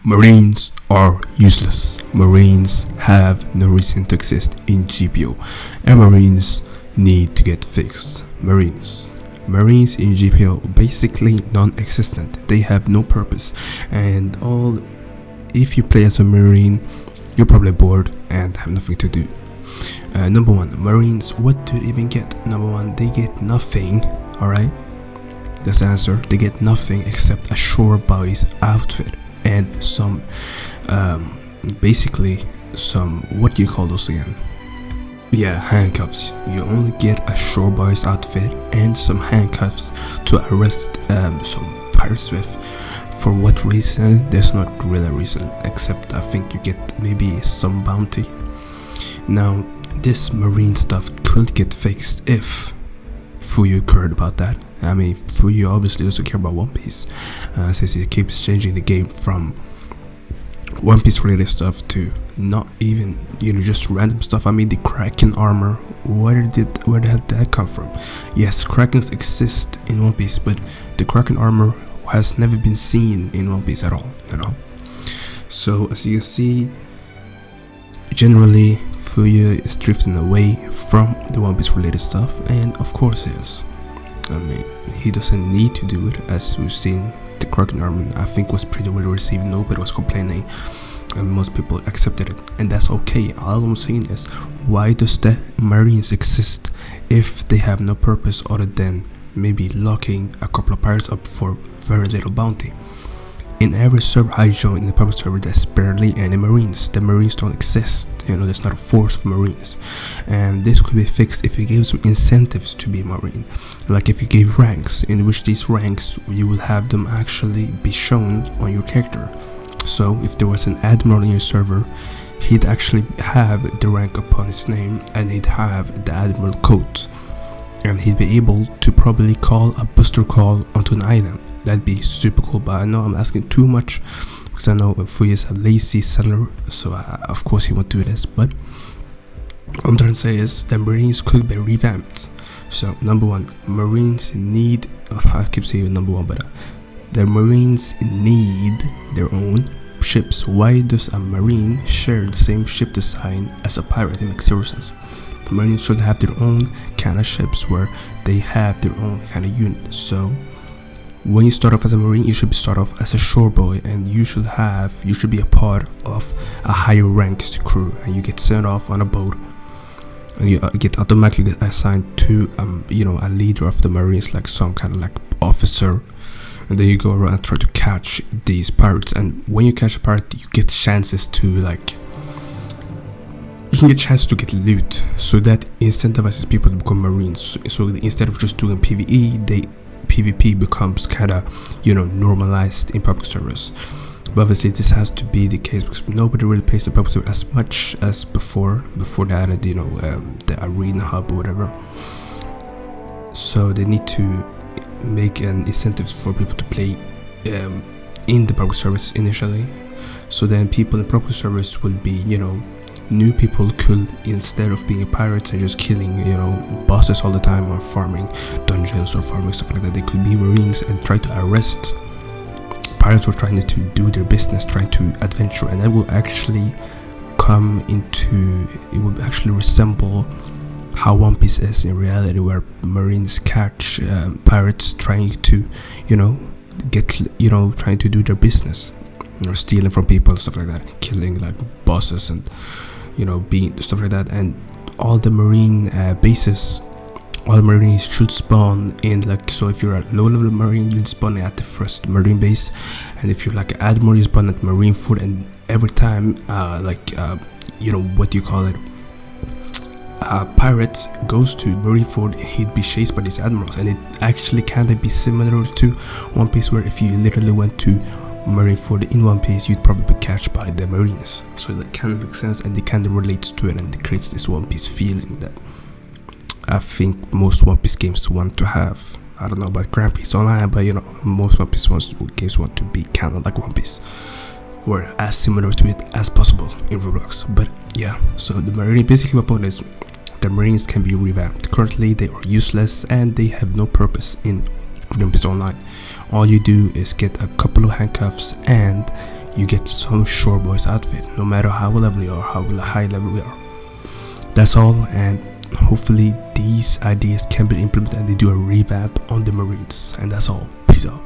Marines are useless. Marines have no reason to exist in GPO, and Marines need to get fixed. Marines in GPO basically non-existent. They have no purpose, and if you play as a Marine, you're probably bored and have nothing to do. Number one, Marines, what do they even get? Number one, they get nothing. Alright, that's the answer. They get nothing except a shore boy's outfit and some basically some, what do you call those again? Yeah, handcuffs. You only get a shore boy's outfit and some handcuffs to arrest some pirates with. For what reason? There's not really a reason, except I think you get maybe some bounty. Now this Marine stuff could get fixed if Fuyu cared about that. I mean, Fuyu obviously doesn't care about One Piece, since he keeps changing the game from One Piece related stuff to not even, just random stuff. I mean, the Kraken Armor, where the hell did that come from? Yes, Krakens exist in One Piece, but the Kraken Armor has never been seen in One Piece at all, So as you can see, generally Fuyu is drifting away from the One Piece related stuff, and of course he is. I mean, he doesn't need to do it, as we've seen. The Kraken Armor, I think, was pretty well received. Nobody was complaining, and most people accepted it, and that's okay. All I'm saying is, why does the Marines exist if they have no purpose other than maybe locking a couple of pirates up for very little bounty? In every server I join, in the public server, there's barely any Marines. The Marines don't exist. There's not a force of Marines, and this could be fixed if you gave some incentives to be a Marine. Like if you gave ranks, in which these ranks you will have them actually be shown on your character. So if there was an admiral in your server, he'd actually have the rank upon his name, and he'd have the admiral coat, and he'd be able to probably call a booster call onto an island. That'd be super cool, but I know I'm asking too much, because I know Fuyu is a lazy settler, so of course he won't do this. But what I'm trying to say is the Marines could be revamped. So number one, Marines need, I keep saying number one, but the Marines need their own ships. Why does a Marine share the same ship design as a pirate? It makes zero sense. Marines should have their own kind of ships where they have their own kind of unit. So when you start off as a Marine, you should start off as a shore boy, and you should be a part of a higher ranked crew, and you get sent off on a boat, and you get automatically assigned to a leader of the Marines, like some kind of like officer, and then you go around and try to catch these pirates. And when you catch a pirate, you get chances to get loot, so that incentivizes people to become Marines. So instead of just doing PvE, PvP becomes kind of normalized in public servers. But obviously this has to be the case because nobody really plays the public server as much as before they added the arena hub or whatever. So they need to make an incentive for people to play in the public service initially, so then people in public service will be new people could, instead of being pirates and just killing bosses all the time or farming dungeons or farming stuff like that, they could be Marines and try to arrest pirates who are trying to do their business, trying to adventure. And that will actually resemble how One Piece is in reality, where Marines catch pirates trying to trying to do their business, stealing from people and stuff like that, killing like bosses and being stuff like that. And all the Marine bases, all Marines should spawn in so if you're a low level Marine, you'll spawn at the first Marine base, and if you're like an admiral, you spawn at Marine Fort. And every time what do you call it, pirates goes to Marine Fort, he'd be chased by these admirals. And it actually kind of be similar to One Piece, where if you literally went to Marine Fort in One Piece, you'd probably be catched by the Marines. So that kind of makes sense, and it kind of relates to it, and it creates this One Piece feeling that I think most One Piece games want to have. I don't know about Grand Piece Online, but most One Piece games want to be kind of like One Piece, or as similar to it as possible in ROBLOX. But yeah, so the Marine, basically my point is, the Marines can be revamped. Currently they are useless and they have no purpose in Grand Piece Online. All you do is get a couple of handcuffs and you get some shore boys outfit, no matter how level you are, how high level we are. That's all, and hopefully these ideas can be implemented and they do a revamp on the Marines. And that's all. Peace out.